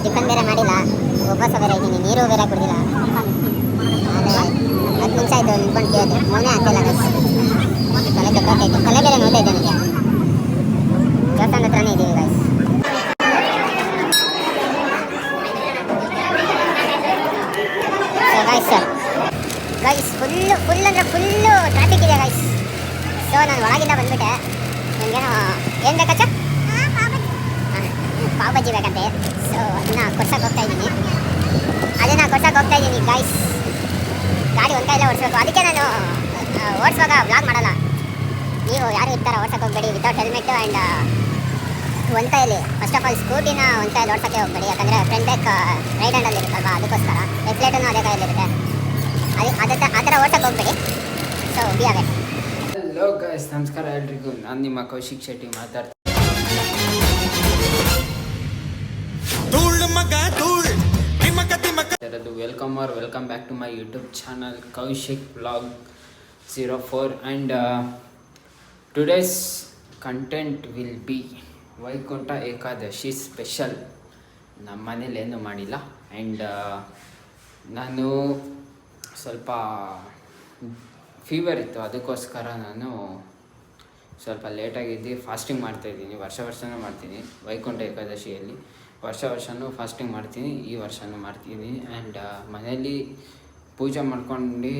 Tiffin ಬೇರೆ ಮಾಡಿಲ್ಲ, ಉಪವಾಸ ಬೇರೆ ಇದ್ದೀನಿ, ನೀರು ಬೇರೆ ಕುಡಿದಿಲ್ಲ. ಅದೇ 10 ನಿಮಿಷ ಆಯಿತು ನಿಂತ್ಕೊಂಡು ಕೇಳಿದೆ, ಮೌನೇ ಆಗ್ತಿಲ್ಲ ಗೈಸ್. ತಲೆ ಕೆಟ್ಟೋಗ್ತೈತೆ, ತಲೆ ಬೇರೆ ನೋಡ್ತಾ ಇದ್ದೆ ನನಗೆ. ದೇವಸ್ಥಾನದ ಹತ್ರನೇ ಇದ್ದೀವಿ ಗೈಸ್. ಗೈಸ್ ಫುಲ್ ಅಂದರೆ ಫುಲ್ಲು ಟ್ರಾಫಿಕ್ ಇದೆ ಗೈಸ್. ಸೊ ನಾನು ಒಳಗಿಂದ ಬಂದ್ಬಿಟ್ಟೆ. ನನಗೇನೋ ಏನು ಬೇಕಚ್ಚ? ಪಾವ್ ಬಜ್ಜಿ ಬೇಕಂತೆ. ಸೊ ಅದನ್ನ ಕೊಡ್ಸಕ್ಕೆ ಹೋಗ್ತಾ ಇದ್ದೀನಿ ಗೈಸ್. ಗಾಡಿ ಒಂದು ಕೈಯಲ್ಲೇ ಓಡಿಸ್ಬೇಕು, ಅದಕ್ಕೆ ನಾನು ಓಡಿಸುವಾಗ ವ್ಲಾಗ್ ಮಾಡಲ್ಲ. ನೀವು ಯಾರು ಇರ್ತಾರ ಓಡ್ಸಕ್ಕೆ ಹೋಗಬೇಡಿ ವಿತೌಟ್ ಹೆಲ್ಮೆಟ್ಟು ಆ್ಯಂಡ್ ಒಂದು ಕೈಯಲ್ಲಿ. ಫಸ್ಟ್ ಆಫ್ ಆಲ್ ಸ್ಕೂಟಿನ ಒಂದು ಕೈಯಲ್ಲಿ ಓಡ್ಸೋಕ್ಕೆ ಹೋಗಬೇಡಿ, ಯಾಕಂದರೆ ಫ್ರಂಟ್ ಬ್ರೇಕ್ ರೈಟ್ ಹ್ಯಾಂಡಲ್ಲಿ ಇರುತ್ತಲ್ವ, ಅದಕ್ಕೋಸ್ಕರ. ಲೆಫ್ಟ್ ಅದೇ ಕೈಯಲ್ಲಿರುತ್ತೆ, ಆ ಥರ ಓಡ್ಸಕ್ಕೆ ಹೋಗಬೇಡಿ. So be away. Hello guys, ನಮಸ್ಕಾರ ಎಲ್ರಿಗೂ. ನಾನು ನಿಮ್ಮ ಕೌಶಿಕ್ ಶೆಟ್ಟಿ ಮಾತಾಡ್ತೀನಿ. Welcome back to my YouTube channel Kaushik vlog 04 and today's content will be Vaikuntha Ekadashi special. ನಮ್ಮ ಮನೇಲಿ ಏನೂ ಮಾಡಿಲ್ಲ ಆ್ಯಂಡ್ ನಾನು ಸ್ವಲ್ಪ ಫೀವರ್ ಇತ್ತು, ಅದಕ್ಕೋಸ್ಕರ ನಾನು ಸ್ವಲ್ಪ ಲೇಟಾಗಿದ್ದು ಫಾಸ್ಟಿಂಗ್ ಮಾಡ್ತಾಯಿದ್ದೀನಿ. ವರ್ಷನೂ ಮಾಡ್ತೀನಿ ವೈಕುಂಠ ಏಕಾದಶಿಯಲ್ಲಿ. ವರ್ಷನೂ ಫಾಸ್ಟಿಂಗ್ ಮಾಡ್ತೀನಿ, ಈ ವರ್ಷನೂ ಮಾಡ್ತೀನಿ. ಆ್ಯಂಡ್ ಮನೆಯಲ್ಲಿ ಪೂಜೆ ಮಾಡ್ಕೊಂಡು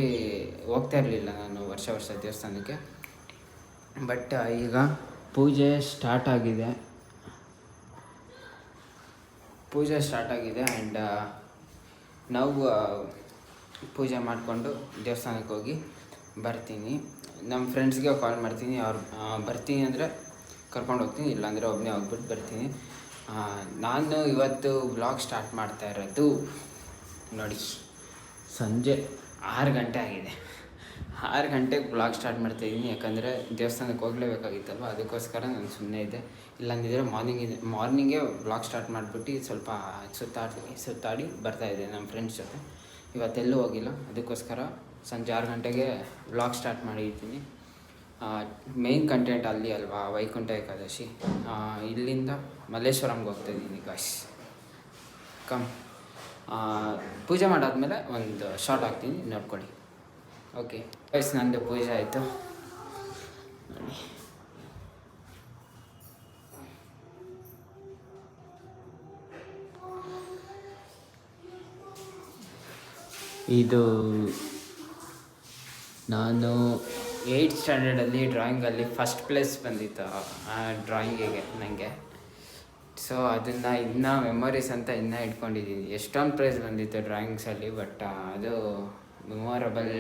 ಹೋಗ್ತಾ ಇರಲಿಲ್ಲ ನಾನು ವರ್ಷ ದೇವಸ್ಥಾನಕ್ಕೆ. ಬಟ್ ಈಗ ಪೂಜೆ ಸ್ಟಾರ್ಟ್ ಆಗಿದೆ ಆ್ಯಂಡ್ ನಾವು ಪೂಜೆ ಮಾಡಿಕೊಂಡು ದೇವಸ್ಥಾನಕ್ಕೆ ಹೋಗಿ ಬರ್ತೀನಿ. ನಮ್ಮ ಫ್ರೆಂಡ್ಸ್ಗೆ ಕಾಲ್ ಮಾಡ್ತೀನಿ, ಅವ್ರು ಬರ್ತೀನಿ ಅಂದರೆ ಕರ್ಕೊಂಡು ಹೋಗ್ತೀನಿ, ಇಲ್ಲಾಂದರೆ ಒಬ್ಬನೇ ಹೋಗ್ಬಿಟ್ಟು ಬರ್ತೀನಿ. ನಾನು ಇವತ್ತು ವ್ಲಾಗ್ ಸ್ಟಾರ್ಟ್ ಮಾಡ್ತಾ ಇರೋದು ನೋಡಿ, ಸಂಜೆ 6 ಗಂಟೆ ಆಗಿದೆ. 6 ಗಂಟೆಗೆ ವ್ಲಾಗ್ ಸ್ಟಾರ್ಟ್ ಮಾಡ್ತಾಯಿದ್ದೀನಿ, ಯಾಕಂದರೆ ದೇವಸ್ಥಾನಕ್ಕೆ ಹೋಗಲೇಬೇಕಾಗಿತ್ತಲ್ವ, ಅದಕ್ಕೋಸ್ಕರ ನಾನು ಸುಮ್ಮನೆ ಇದ್ದೆ. ಇಲ್ಲಾಂದಿದ್ರೆ ಮಾರ್ನಿಂಗೇ ವ್ಲಾಗ್ ಸ್ಟಾರ್ಟ್ ಮಾಡಿಬಿಟ್ಟು ಸ್ವಲ್ಪ ಸುತ್ತಾಡಿ ಬರ್ತಾಯಿದ್ದೆ ನಮ್ಮ ಫ್ರೆಂಡ್ಸ್ ಜೊತೆ. ಇವತ್ತೆಲ್ಲೂ ಹೋಗಿಲ್ಲ, ಅದಕ್ಕೋಸ್ಕರ ಸಂಜೆ 6 ಗಂಟೆಗೆ ವ್ಲಾಗ್ ಸ್ಟಾರ್ಟ್ ಮಾಡಿರ್ತೀನಿ. ಮೇಯ್ನ್ ಕಂಟೆಂಟ್ ಅಲ್ಲಿ ಅಲ್ವಾ ವೈಕುಂಠ ಏಕಾದಶಿ. ಇಲ್ಲಿಂದ ಮಲ್ಲೇಶ್ವರಂಗೆ ಹೋಗ್ತಾಯಿದ್ದೀನಿ ಗಾಯ್ಸ್. ಪೂಜೆ ಮಾಡಾದ್ಮೇಲೆ ಒಂದು ಶಾರ್ಟ್ ಹಾಕ್ತೀನಿ, ನೋಡ್ಕೊಳ್ಳಿ. ಓಕೆ ಗೈಸ್, ನಂದು ಪೂಜೆ ಆಯಿತು ನೋಡಿ. ಇದು ನಾನು 8th ಸ್ಟ್ಯಾಂಡರ್ಡಲ್ಲಿ ಡ್ರಾಯಿಂಗಲ್ಲಿ ಫಸ್ಟ್ ಪ್ಲೇಸ್ ಬಂದಿತ್ತು ಆ ಡ್ರಾಯಿಂಗಿಗೆ ನನಗೆ. ಸೊ ಅದನ್ನು ಇನ್ನೂ ಮೆಮೊರೀಸ್ ಅಂತ ಇನ್ನೂ ಇಟ್ಕೊಂಡಿದ್ದೀನಿ. ಎಷ್ಟೊಂದು ಪ್ರೈಸ್ ಬಂದಿತ್ತು ಡ್ರಾಯಿಂಗ್ಸಲ್ಲಿ, ಬಟ್ ಅದು ಮೆಮೊರಬಲ್,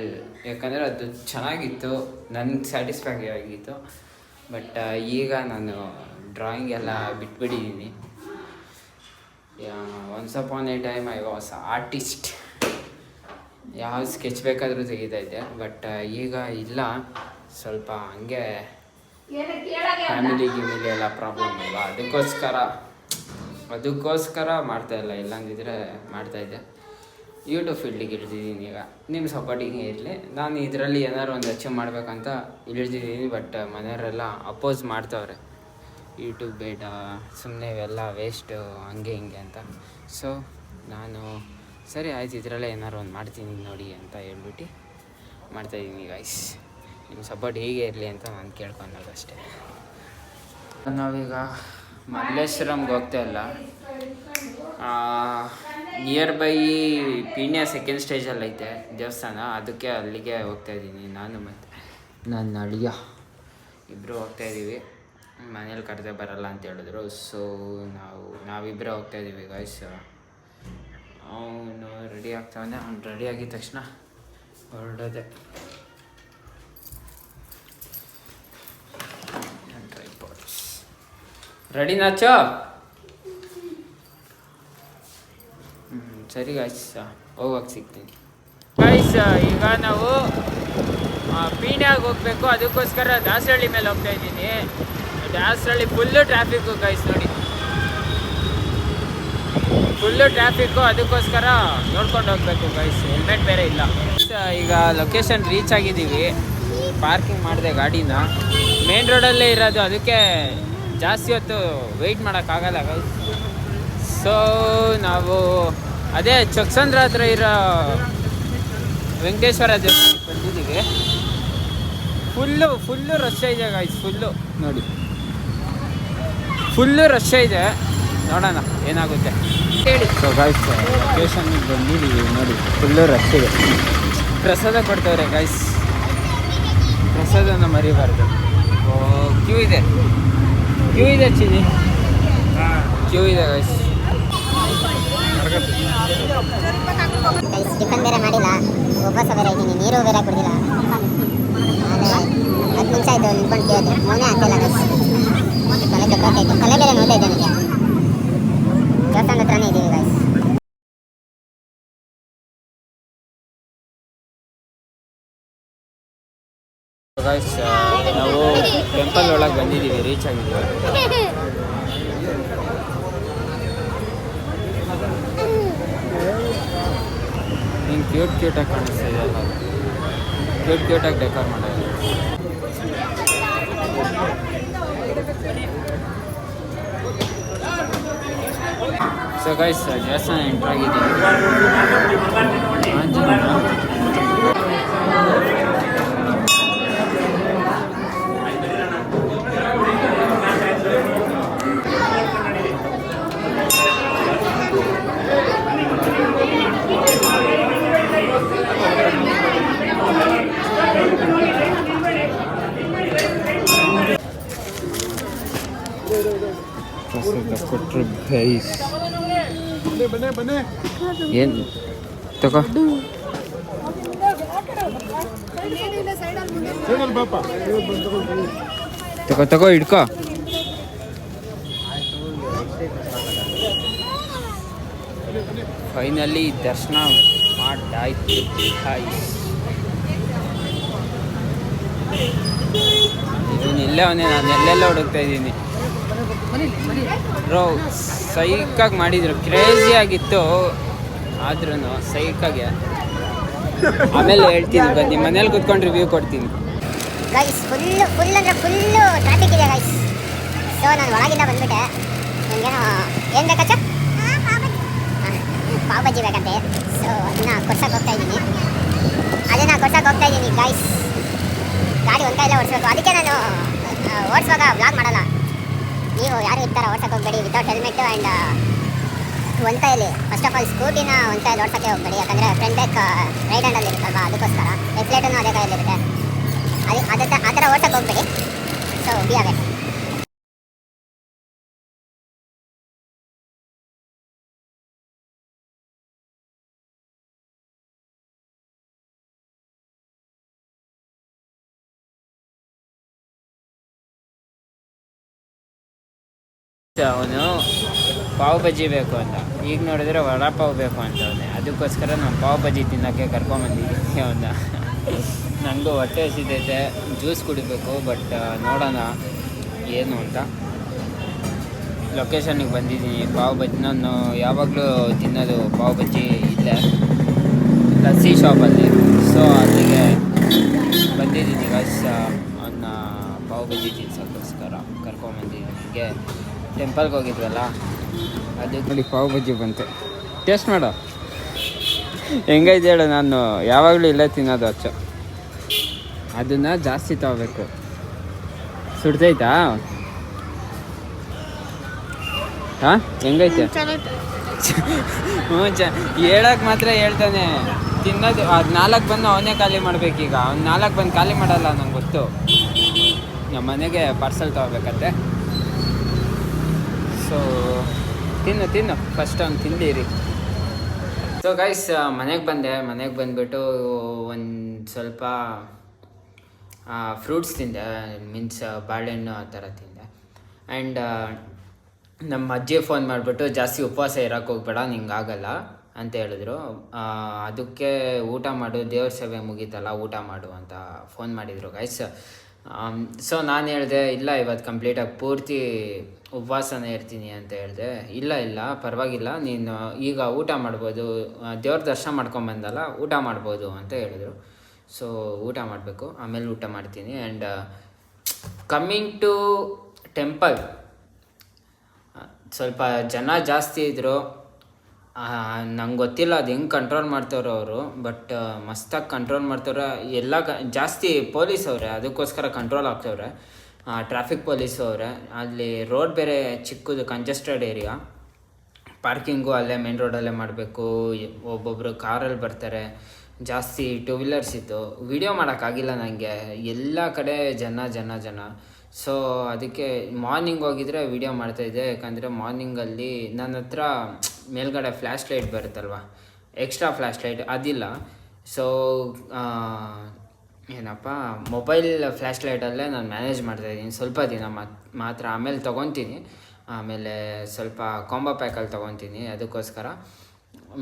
ಯಾಕಂದರೆ ಅದು ಚೆನ್ನಾಗಿತ್ತು, ನನಗೆ ಸ್ಯಾಟಿಸ್ಫೈ ಆಗಿತ್ತು. ಬಟ್ ಈಗ ನಾನು ಡ್ರಾಯಿಂಗ್ ಎಲ್ಲ ಬಿಟ್ಬಿಟ್ಟಿದ್ದೀನಿ. Once upon a time I was artist, ಯಾವ ಸ್ಕೆಚ್ ಬೇಕಾದರೂ ತೆಗಿತಾಯಿದ್ದೆ. ಬಟ್ ಈಗ ಇಲ್ಲ, ಸ್ವಲ್ಪ ಹಂಗೆ ಫ್ಯಾಮಿಲಿ ಎಲ್ಲ ಪ್ರಾಬ್ಲಮ್ ಅಲ್ವಾ, ಅದಕ್ಕೋಸ್ಕರ ಮಾಡ್ತಾಯಿಲ್ಲ. ಇಲ್ಲಾಂದಿದ್ರೆ ಮಾಡ್ತಾಯಿದ್ದೆ. ಯೂಟ್ಯೂಬ್ ಫೀಲ್ಡಿಗೆ ಇಳಿದಿದ್ದೀನಿ ಈಗ. ನಿಮ್ಮ ಸಪೋರ್ಟಿಗೆ ಇರಲಿ, ನಾನು ಇದರಲ್ಲಿ ಏನಾದ್ರು ಒಂದು ಅಚೀವ್ ಮಾಡಬೇಕಂತ ಇಳಿದಿದ್ದೀನಿ. ಬಟ್ ಮನೆಯವರೆಲ್ಲ ಅಪೋಸ್ ಮಾಡ್ತವ್ರೆ, ಯೂಟ್ಯೂಬ್ ಬೇಡ, ಸುಮ್ಮನೆ ಇವೆಲ್ಲ ವೇಸ್ಟು, ಹಂಗೆ ಹಿಂಗೆ ಅಂತ. ಸೊ ನಾನು ಸರಿ ಆಯ್ತು, ಇದರಲ್ಲೇ ಏನಾರು ಒಂದು ಮಾಡ್ತೀನಿ ನೋಡಿ ಅಂತ ಹೇಳ್ಬಿಟ್ಟು ಮಾಡ್ತಾಯಿದ್ದೀನಿ ಗೈಸ್. ನಿಮ್ಮ ಸಪೋರ್ಟ್ ಹೀಗೆ ಇರಲಿ ಅಂತ ನಾನು ಕೇಳ್ಕೊಳೋದು ಅಷ್ಟೇ. ನಾವೀಗ ಮಲ್ಲೇಶ್ವರಂಗೆ ಹೋಗ್ತಾ ಇಲ್ಲ, ನಿಯರ್ ಬೈ ಪೀಣ್ಯ ಸೆಕೆಂಡ್ ಸ್ಟೇಜಲ್ಲಿ ಐತೆ ದೇವಸ್ಥಾನ, ಅದಕ್ಕೆ ಅಲ್ಲಿಗೆ ಹೋಗ್ತಾಯಿದ್ದೀನಿ. ನಾನು ಮತ್ತು ನನ್ನ ಅಳಿಯ ಇಬ್ಬರು ಹೋಗ್ತಾಯಿದ್ದೀವಿ. ಮನೇಲಿ ಕರೆದೇ ಬರಲ್ಲ ಅಂತ ಹೇಳಿದ್ರು. ಸೊ ನಾವಿಬ್ಬರೇ ಹೋಗ್ತಾಯಿದ್ದೀವಿ ಗೈಸ್. ಅವನು ರೆಡಿ ಆಗ್ತಾನೆ, ಅವ್ನು ರೆಡಿ ಆಗಿದ ತಕ್ಷಣ ಹೊರಡೋದೆ. ಟ್ರೈಪಾಡ್ಸ್ ರೆಡಿ ನಾಚೋ? ಸರಿ ಗಾಯ್ಸ್, ಹೋಗೋಕೆ ಸಿಗ್ತೀನಿ ಗಾಯ್ಸ್. ಈಗ ನಾವು ಪೀಣ್ಯಾಗ ಹೋಗ್ಬೇಕು, ಅದಕ್ಕೋಸ್ಕರ ದಾಸರಳ್ಳಿ ಮೇಲೆ ಹೋಗ್ತಾ ಇದ್ದೀನಿ. ದಾಸರಳ್ಳಿ ಫುಲ್ಲು ಟ್ರಾಫಿಕ್ಕು ಗೈಸ್, ನೋಡಿ ಫುಲ್ಲು ಟ್ರಾಫಿಕ್ಕು, ಅದಕ್ಕೋಸ್ಕರ ನೋಡ್ಕೊಂಡು ಹೋಗ್ಬೇಕು ಗೈಸ್. ಹೆಲ್ಮೆಟ್ ಬೇರೆ ಇಲ್ಲ. ಈಗ ಲೊಕೇಶನ್ ರೀಚ್ ಆಗಿದ್ದೀವಿ. ಪಾರ್ಕಿಂಗ್ ಮಾಡಿದೆ ಗಾಡಿನ, ಮೇನ್ ರೋಡಲ್ಲೇ ಇರೋದು, ಅದಕ್ಕೆ ಜಾಸ್ತಿ ಹೊತ್ತು ವೆಯ್ಟ್ ಮಾಡೋಕ್ಕಾಗಲ್ಲ ಗೈಸ್. ಸೊ ನಾವು ಅದೇ ಚೊಕ್ಸಂದ್ರ ಹತ್ರ ಇರೋ ವೆಂಕಟೇಶ್ವರ ದೇವಸ್ಥಾನಕ್ಕೆ ಬಂದಿದ್ದೀವಿ. ಫುಲ್ಲು ರಶ್ ಇದೆ ಗಾಯ್ಸ್, ಫುಲ್ಲು ನೋಡಿ, ಫುಲ್ಲು ರಶ್ ಇದೆ. ನೋಡೋಣ ಏನಾಗುತ್ತೆ ಹೇಳಿ. ಸೊ ಗಾಯ್ಸ್ ಲೊಕೇಶನ್ಗೆ ಬಂದಿದ್ದೀವಿ ನೋಡಿ, ಫುಲ್ಲು ರಶ್ ಇದೆ. ಪ್ರಸಾದ ಕೊಡ್ತವ್ರೆ ಗಾಯ್ಸ್, ಪ್ರಸಾದನ ಮರಿಬಾರ್ದು. ಕ್ಯೂ ಇದೆ ಚಿನಿ, ಕ್ಯೂ ಇದೆ ಗಾಯ್ಸ್. ಟಿಫನ್ ಬೇರೆ ಮಾಡಿಲ್ಲ, ಉಪವಾಸ ಬೇರೆ ಇದ್ದೀನಿ, ನೀರು ಬೇರೆ ಕುಡಿದಿಲ್ಲ. ಅದು ಮುಂಚೆ ಆಯಿತು ನಿಂತ್ಕೊಂಡು ಕೇಳಿದೆ, ಮೌನೇ ಆಗ್ತಿಲ್ಲ ಗಾಯ್ಸ್. ತಲೆ ಕೆಟ್ಟೋಗ್ತಾಯಿತ್ತು, ತಲೆ ಬೇರೆ ನೋಡ್ತಾ ಇದ್ದೆ ನನಗೆ. ದೇವಸ್ಥಾನದ ಹತ್ರನೇ ಇದ್ದೀವಿ ಗಾಯ್ಸ್. ಗಾಯ್ಸ್ ನಾವು ಟೆಂಪಲ್ ಒಳಗೆ ಬಂದಿದ್ದೀವಿ, ರೀಚ್ ಆಗಿದ್ದೀವಿ. ಹಿಂಗೆ ಕ್ಯೂಟಾಗಿ ಕಾಣಿಸ್ತಾ ಇದೆ ಅಲ್ಲ, ಕ್ಯೂಟಾಗಿ ಡೆಕೋರ್ ಮಾಡೋದು. ಸೊ ಗೈಸ್ ದೇವಸ್ಥಾನ ಎಂಟ್ರ್ ಆಗಿದ್ದೀವಿ. ಕೊಟ್ಟರು ಗೈಸ್, ಏನು ತಗೋ ತಗೋ ಹಿಡ್ಕೋ. ಫೈನಲಿ ದರ್ಶನ ಮಾಡಾಯ್ತು ಗೈಸ್. ಇದನ್ನ ಇಲ್ಲೇ ನಾನು ಎಲ್ಲೆಲ್ಲ ಹುಡುಕ್ತಾ ಇದ್ದೀನಿ ಬ್ರೋ. ಸೈಕಾಗಿ ಮಾಡಿದ್ರು, ಕ್ರೇಜಿ ಆಗಿತ್ತು, ಆದ್ರೂ ಸೈಕಾಗಿ. ಆಮೇಲೆ ಹೇಳ್ತೀನಿ, ಬನ್ನಿ ಮನೇಲಿ ಕೂತ್ಕೊಂಡು ರಿವ್ಯೂ ಕೊಡ್ತೀನಿ. ಗೈಸ್ ಫುಲ್ ಅಂದರೆ ಫುಲ್ಲು ಟ್ರಾಫಿಕ್ ಇದೆ ಗೈಸ್. ಸೊ ನಾನು ಒಳಗಿಂದ ಬಂದ್ಬಿಟ್ಟೆ. ನನಗೇನೋ ಏನು ಬೇಕಚ್ಚ, ಪಾವ್ ಬಜ್ಜಿ ಬೇಕಂತೆ. ಸೊ ಅದನ್ನ ಕೊಡ್ಸಕ್ಕೆ ಹೋಗ್ತಾ ಇದ್ದೀನಿ ಗೈಸ್. ಗಾಡಿ ಒಂದು ಕೈಯಲ್ಲೇ ಓಡಿಸ್ಬೇಕು, ಅದಕ್ಕೆ ನಾನು ಓಡಿಸುವಾಗ ವ್ಲಾಗ್ ಮಾಡಲ್ಲ. ನೀವು ಯಾರು ಇರ್ತಾರ ಓಡ್ಸಕ್ಕೆ ಹೋಗಬೇಡಿ ವಿತೌಟ್ ಹೆಲ್ಮೆಟ್ಟು ಆ್ಯಂಡ್ ಒಂದು ಕೈಯಲ್ಲಿ. ಫಸ್ಟ್ ಆಫ್ ಆಲ್ ಸ್ಕೂಟಿನ ಒಂದು ಕೈಯಲ್ಲಿ ಓಡ್ಸೋಕ್ಕೆ ಹೋಗಬೇಡಿ, ಯಾಕಂದರೆ ಫ್ರಂಟ್ ಬ್ರೇಕ್ ರೈಟ್ ಹ್ಯಾಂಡಲ್ಲಿ ಇರುತ್ತಲ್ವ, ಅದಕ್ಕೋಸ್ಕರ. ರೆಫ್ಲೇಟನ್ನು ಅದೇ ಕೈಯಲ್ಲಿರುತ್ತೆ, ಆ ಥರ ಓಡ್ಸಕ್ಕೆ ಹೋಗಬೇಡಿ. ಸೊ ಬಿ ಅವೇ. ಅವನು ಪಾವ್ ಬಜ್ಜಿ ಬೇಕು ಅಂತ, ಈಗ ನೋಡಿದ್ರೆ ವಡಾ ಪಾವ್ ಬೇಕು ಅಂತವನೇ. ಅದಕ್ಕೋಸ್ಕರ ನಾನು ಪಾವ್ ಬಜ್ಜಿ ತಿನ್ನೋಕ್ಕೆ ಕರ್ಕೊಂಬಂದಿದ್ದೀನಿ ಅವನ್ನ. ನನಗೂ ಹೊಟ್ಟೆ ಹಸಿದೈತೆ, ಜ್ಯೂಸ್ ಕುಡಿಬೇಕು, ಬಟ್ ನೋಡೋಣ ಏನು ಅಂತ. ಲೊಕೇಶನ್ನಿಗೆ ಬಂದಿದ್ದೀನಿ. ಪಾವ್ ಬಜ್ಜಿ ನಾನು ಯಾವಾಗಲೂ ತಿನ್ನೋದು ಪಾವ್ ಬಜ್ಜಿ ಇಲ್ಲೇ ಲಸ್ಸಿ ಶಾಪಲ್ಲಿ. ಸೊ ಅಲ್ಲಿಗೆ ಬಂದಿದ್ದೀನಿ ಗೈಸ್, ಅವನ್ನ ಪಾವ್ ಬಜ್ಜಿ ತಿನ್ಸೋಕ್ಕೋಸ್ಕರ ಕರ್ಕೊಂಬಂದಿದ್ದೀನಿ. ಹೀಗೆ ಟೆಂಪಲ್ಗೆ ಹೋಗಿದ್ವಲ್ಲ, ಅದು ನೋಡಿ ಪಾವ್ ಬಜ್ಜಿ ಬಂತು. ಟೇಸ್ಟ್ ಮಾಡೋ ಹೆಂಗೈತೆ ಹೇಳು. ನಾನು ಯಾವಾಗಲೂ ಇಲ್ಲೇ ತಿನ್ನೋದು ಅಚ್ಚು. ಅದನ್ನು ಜಾಸ್ತಿ ತಗೋಬೇಕು. ಸುಡ್ತೈತಾ? ಹಾಂ ಹೆಂಗೈತೆ? ಹ್ಞೂ ಹೇಳಕ್ಕೆ ಮಾತ್ರ ಹೇಳ್ತಾನೆ, ತಿನ್ನೋದು ಅದು 4 ಬಂದು ಅವನೇ ಖಾಲಿ ಮಾಡಬೇಕೀಗ. ಅವ್ನು 4 ಬಂದು ಖಾಲಿ ಮಾಡಲ್ಲ, ನಂಗೆ ಗೊತ್ತು. ನಮ್ಮ ಮನೆಗೆ ಪಾರ್ಸಲ್ ತೊಗೋಬೇಕಂತೆ. ಸೊ ತಿನ್ನು ಫಸ್ಟ್ ಅವ್ನು ತಿಂದಿರಿ. ಸೊ ಗೈಸ್ ಮನೆಗೆ ಬಂದುಬಿಟ್ಟು ಒಂದು ಸ್ವಲ್ಪ ಫ್ರೂಟ್ಸ್ ತಿಂದೆ, ಮೀನ್ಸ್ ಬಾಳೆಹಣ್ಣು ಆ ಥರ ತಿಂದೆ. ಆ್ಯಂಡ್ ನಮ್ಮ ಅಜ್ಜಿ ಫೋನ್ ಮಾಡಿಬಿಟ್ಟು ಜಾಸ್ತಿ ಉಪವಾಸ ಇರೋಕ್ಕೆ ಹೋಗ್ಬೇಡ, ನಿಂಗಾಗಲ್ಲ ಅಂತ ಹೇಳಿದ್ರು. ಅದಕ್ಕೆ ಊಟ ಮಾಡು, ದೇವ್ರ ಸೇವೆ ಮುಗೀತಲ್ಲ, ಊಟ ಮಾಡು ಅಂತ ಫೋನ್ ಮಾಡಿದರು ಗೈಸ್. ಸೊ ನಾನು ಹೇಳಿದೆ, ಇಲ್ಲ ಇವತ್ತು ಕಂಪ್ಲೀಟಾಗಿ ಪೂರ್ತಿ ಉಪವಾಸನೇ ಇರ್ತೀನಿ ಅಂತ ಹೇಳಿದೆ. ಇಲ್ಲ ಪರವಾಗಿಲ್ಲ, ನೀನು ಈಗ ಊಟ ಮಾಡ್ಬೋದು, ದೇವ್ರ ದರ್ಶನ ಮಾಡ್ಕೊಂಬಂದಲ್ಲ, ಊಟ ಮಾಡ್ಬೋದು ಅಂತ ಹೇಳಿದ್ರು. ಸೊ ಊಟ ಮಾಡಬೇಕು, ಆಮೇಲೆ ಊಟ ಮಾಡ್ತೀನಿ. ಆ್ಯಂಡ್ ಕಮ್ಮಿಂಗ್ ಟು ಟೆಂಪಲ್, ಸ್ವಲ್ಪ ಜನ ಜಾಸ್ತಿ ಇದ್ದರು. ನಂಗೆ ಗೊತ್ತಿಲ್ಲ ಅದು ಹೆಂಗೆ ಕಂಟ್ರೋಲ್ ಮಾಡ್ತಾರೋ ಅವರು, ಬಟ್ ಮಸ್ತಾಗಿ ಕಂಟ್ರೋಲ್ ಮಾಡ್ತವ್ರೆ. ಎಲ್ಲ ಜಾಸ್ತಿ ಪೊಲೀಸ್ ಅವರೇ, ಅದಕ್ಕೋಸ್ಕರ ಕಂಟ್ರೋಲ್ ಆಗ್ತವ್ರೆ. ಟ್ರಾಫಿಕ್ ಪೊಲೀಸು ಅವರೇ. ಅಲ್ಲಿ ರೋಡ್ ಬೇರೆ ಚಿಕ್ಕದು, ಕಂಜೆಸ್ಟೆಡ್ ಏರಿಯಾ. ಪಾರ್ಕಿಂಗು ಅಲ್ಲೇ ಮೇನ್ ರೋಡಲ್ಲೇ ಮಾಡಬೇಕು. ಒಬ್ಬೊಬ್ಬರು ಕಾರಲ್ಲಿ ಬರ್ತಾರೆ, ಜಾಸ್ತಿ ಟೂ ವೀಲರ್ಸ್ ಇತ್ತು. ವಿಡಿಯೋ ಮಾಡೋಕ್ಕಾಗಿಲ್ಲ ನನಗೆ, ಎಲ್ಲ ಕಡೆ ಜನ. ಸೊ ಅದಕ್ಕೆ ಮಾರ್ನಿಂಗ್ ಹೋಗಿದ್ರೆ ವಿಡಿಯೋ ಮಾಡ್ತಾಯಿದ್ದೆ. ಯಾಕಂದರೆ ಮಾರ್ನಿಂಗಲ್ಲಿ ನನ್ನ ಹತ್ರ ಮೇಲ್ಗಡೆ ಫ್ಲ್ಯಾಶ್ ಲೈಟ್ ಬರುತ್ತಲ್ವ, ಎಕ್ಸ್ಟ್ರಾ ಫ್ಲ್ಯಾಶ್ ಲೈಟ್ ಅದಿಲ್ಲ. ಸೊ ಏನಪ್ಪ, ಮೊಬೈಲ್ ಫ್ಲ್ಯಾಶ್ ಲೈಟಲ್ಲೇ ನಾನು ಮ್ಯಾನೇಜ್ ಮಾಡ್ತಾಯಿದ್ದೀನಿ ಸ್ವಲ್ಪ ದಿನ ಮಾತ್ರ. ಆಮೇಲೆ ತೊಗೊತೀನಿ, ಆಮೇಲೆ ಸ್ವಲ್ಪ ಕಾಂಬೋ ಪ್ಯಾಕಲ್ಲಿ ತೊಗೊತೀನಿ. ಅದಕ್ಕೋಸ್ಕರ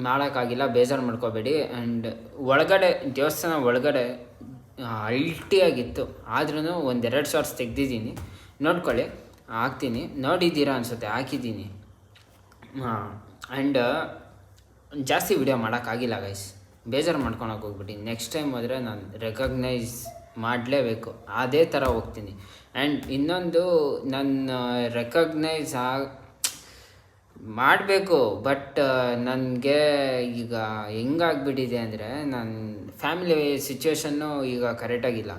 ಮಾಡೋಕ್ಕಾಗಿಲ್ಲ, ಬೇಜಾರು ಮಾಡ್ಕೋಬೇಡಿ. ಆ್ಯಂಡ್ ಒಳಗಡೆ, ದೇವಸ್ಥಾನ ಒಳಗಡೆ ಅಲ್ಟಿಯಾಗಿತ್ತು. ಆದ್ರೂ 1-2 ಶಾರ್ಟ್ಸ್ ತೆಗ್ದಿದ್ದೀನಿ, ನೋಡ್ಕೊಳ್ಳಿ. ಹಾಕ್ತೀನಿ, ನೋಡಿದ್ದೀರಾ ಅನಿಸುತ್ತೆ, ಹಾಕಿದ್ದೀನಿ. ಆ್ಯಂಡ್ ಜಾಸ್ತಿ ವಿಡಿಯೋ ಮಾಡೋಕ್ಕಾಗಿಲ್ಲ ಗೈಸ್, ಬೇಜಾರು ಮಾಡ್ಕೊಳಕ್ಕೆ ಹೋಗ್ಬಿಟ್ಟು. ನೆಕ್ಸ್ಟ್ ಟೈಮ್ ಹೋದರೆ ನಾನು ರೆಕಗ್ನೈಸ್ ಮಾಡಲೇಬೇಕು, ಅದೇ ಥರ ಹೋಗ್ತೀನಿ. ಆ್ಯಂಡ್ ಇನ್ನೊಂದು, ನನ್ನ ರೆಕಗ್ನೈಸ್ ಮಾಡಬೇಕು. ಬಟ್ ನನಗೆ ಈಗ ಹೆಂಗಾಗ್ಬಿಟ್ಟಿದೆ ಅಂದರೆ, ನನ್ನ ಫ್ಯಾಮಿಲಿ ಸಿಚುವೇಶನ್ನು ಈಗ ಕರೆಕ್ಟಾಗಿಲ್ಲ.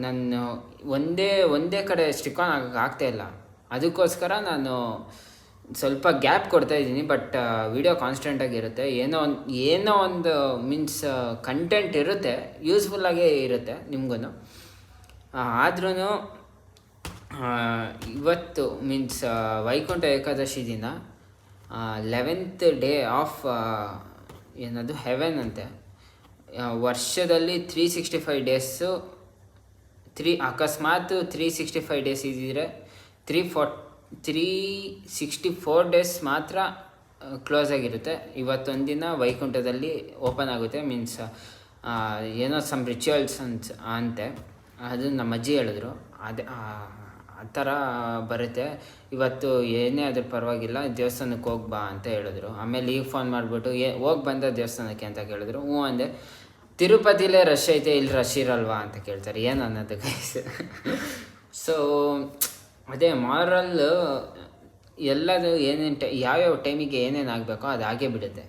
ನಾನು ಒಂದೇ ಕಡೆ ಸ್ಟಿಕ್ ಆನ್ ಆಗ್ತಾಯಿಲ್ಲ. ಅದಕ್ಕೋಸ್ಕರ ನಾನು ಸ್ವಲ್ಪ ಗ್ಯಾಪ್ ಕೊಡ್ತಾಯಿದ್ದೀನಿ. ಬಟ್ ವಿಡಿಯೋ ಕಾನ್ಸ್ಟೆಂಟಾಗಿರುತ್ತೆ. ಏನೋ ಒಂದು ಮೀನ್ಸ್ ಕಂಟೆಂಟ್ ಇರುತ್ತೆ, ಯೂಸ್ಫುಲ್ಲಾಗೇ ಇರುತ್ತೆ ನಿಮಗೂ. ಆದ್ರೂ ಇವತ್ತು ಮೀನ್ಸ್ ವೈಕುಂಠ ಏಕಾದಶಿ ದಿನ 11th ಡೇ ಆಫ್ ಏನದು ಹೆವೆನ್ ಅಂತೆ. ವರ್ಷದಲ್ಲಿ 365 ಡೇಸು, ಅಕಸ್ಮಾತ್ 365 ಡೇಸ್ ಇದ್ದಿದ್ರೆ 364 ಡೇಸ್ ಮಾತ್ರ ಕ್ಲೋಸ್ ಆಗಿರುತ್ತೆ. ಇವತ್ತೊಂದು ದಿನ ವೈಕುಂಠದಲ್ಲಿ ಓಪನ್ ಆಗುತ್ತೆ. ಮೀನ್ಸ್ ಏನೋ ಸಮ್ ರಿಚುವಲ್ಸ್ ಅಂತೆ, ಅದು ನಮ್ಮ ಅಜ್ಜಿ ಹೇಳಿದ್ರು. ಅದೇ ಆ ಥರ ಬರುತ್ತೆ. ಇವತ್ತು ಏನೇ ಆದರೂ ಪರವಾಗಿಲ್ಲ, ದೇವಸ್ಥಾನಕ್ಕೆ ಹೋಗ್ಬಾ ಅಂತ ಹೇಳಿದ್ರು. ಆಮೇಲೆ ಈಗ ಫೋನ್ ಮಾಡಿಬಿಟ್ಟು ಹೋಗಿ ಬಂದ ದೇವಸ್ಥಾನಕ್ಕೆ ಅಂತ ಕೇಳಿದ್ರು. ಹ್ಞೂ ಅಂದೆ. ತಿರುಪತಿಲೇ ರಶ್ ಐತೆ, ಇಲ್ಲಿ ರಶ್ ಇರಲ್ವಾ ಅಂತ ಕೇಳ್ತಾರೆ, ಏನು ಅನ್ನೋದು ಗೈಸ್. ಸೊ ಅದೇ ಮಾರಲ್, ಎಲ್ಲದು ಏನೇನು ಯಾವ್ಯಾವ ಟೈಮಿಗೆ ಏನೇನು ಆಗಬೇಕೋ ಅದು ಆಗೇ ಬಿಡುತ್ತೆ.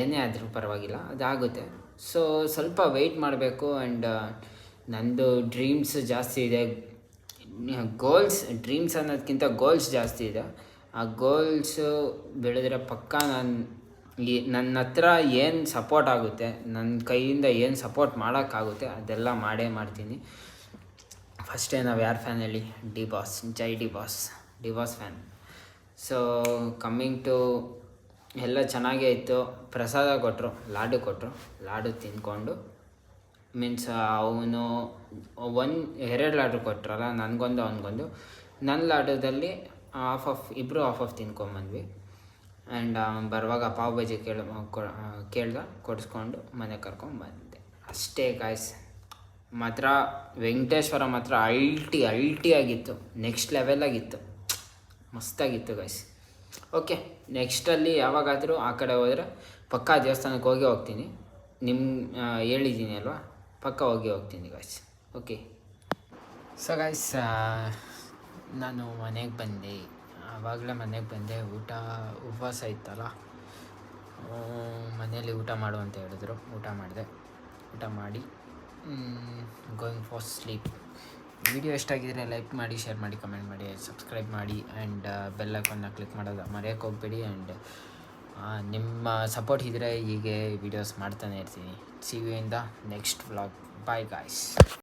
ಏನೇ ಆದರೂ ಪರವಾಗಿಲ್ಲ, ಅದಾಗುತ್ತೆ. ಸೊ ಸ್ವಲ್ಪ ವೆಯ್ಟ್ ಮಾಡಬೇಕು. ಆ್ಯಂಡ್ ನಂದು ಡ್ರೀಮ್ಸ್ ಜಾಸ್ತಿ ಇದೆ, ಡ್ರೀಮ್ಸ್ ಅನ್ನೋದಕ್ಕಿಂತ ಗೋಲ್ಸ್ ಜಾಸ್ತಿ ಇದೆ. ಆ ಗೋಲ್ಸು ಬೆಳೆದ್ರೆ ಪಕ್ಕ ನನ್ನ ಹತ್ರ ಏನು ಸಪೋರ್ಟ್ ಆಗುತ್ತೆ, ನನ್ನ ಕೈಯಿಂದ ಏನು ಸಪೋರ್ಟ್ ಮಾಡೋಕ್ಕಾಗುತ್ತೆ ಅದೆಲ್ಲ ಮಾಡ್ತೀನಿ. ಫಸ್ಟೇ ನಾವು ಯಾರು ಫ್ಯಾನ್ ಹೇಳಿ? ಡಿ ಬಾಸ್, ಜೈ D boss fan. So coming to ಎಲ್ಲ ಚೆನ್ನಾಗೇ ಇತ್ತು. ಪ್ರಸಾದ ಕೊಟ್ಟರು, ಲಾಡು ತಿಂದ್ಕೊಂಡು, ಮೀನ್ಸ್ ಅವನು 2 ಲಾಡು ಕೊಟ್ಟರಲ್ಲ, ನನಗೊಂದು ಅವನಿಗೊಂದು. ನನ್ನ ಲಾಡದಲ್ಲಿ ಇಬ್ಬರು ಹಾಫ್ ತಿನ್ಕೊಂಬಂದ್ವಿ. ಆ್ಯಂಡ್ ಬರುವಾಗ ಪಾವ್ ಬಜ್ಜಿ ಕೇಳ್ದ, ಕೊಡಿಸ್ಕೊಂಡು ಮನೆಗೆ ಕರ್ಕೊಂಬಂದೆ. ಅಷ್ಟೇ ಗಾಯ್ಸ್. ಮಾತ್ರ ವೆಂಕಟೇಶ್ವರ ಮಾತ್ರ ಅಲ್ಟಿ ಆಗಿತ್ತು, ನೆಕ್ಸ್ಟ್ ಲೆವೆಲಾಗಿತ್ತು, ಮಸ್ತಾಗಿತ್ತು ಗಾಯ್ಸ್. ಓಕೆ, ನೆಕ್ಸ್ಟಲ್ಲಿ ಯಾವಾಗಾದರೂ ಆ ಕಡೆ ಹೋದರೆ ಪಕ್ಕಾ ದೇವಸ್ಥಾನಕ್ಕೆ ಹೋಗ್ತೀನಿ. ಹೇಳಿದ್ದೀನಿ ಅಲ್ವಾ, ಪಕ್ಕ ಹೋಗ್ತೀನಿ ಗಾಯ್ಸ್. ಓಕೆ, ಸೊ ಗಾಯ್ಸ್, ನಾನು ಮನೆಗೆ ಬಂದೆ. ಆವಾಗಲೇ ಮನೆಗೆ ಬಂದೆ. ಉಪವಾಸ ಇತ್ತಲ್ಲ, ಮನೇಲಿ ಊಟ ಮಾಡು ಅಂತ ಹೇಳಿದ್ರು. ಊಟ ಮಾಡಿ ಗೋಯಿಂಗ್ ಫಾರ್ ಸ್ಲೀಪ್. ವಿಡಿಯೋ ಎಷ್ಟಾಗಿದ್ರೆ ಲೈಕ್ ಮಾಡಿ, ಶೇರ್ ಮಾಡಿ, ಕಮೆಂಟ್ ಮಾಡಿ, ಸಬ್ಸ್ಕ್ರೈಬ್ ಮಾಡಿ. ಆ್ಯಂಡ್ ಬೆಲ್ ಐಕಾನ್ನ ಕ್ಲಿಕ್ ಮಾಡೋದು ಮರೆಯೋಕ್ಕೆ ಹೋಗ್ಬೇಡಿ. ಆ್ಯಂಡ್ ನಿಮ್ಮ ಸಪೋರ್ಟ್ ಇದ್ದರೆ ಹೀಗೆ ವೀಡಿಯೋಸ್ ಮಾಡ್ತಾನೆ ಇರ್ತೀನಿ. See you in the next vlog. Bye guys.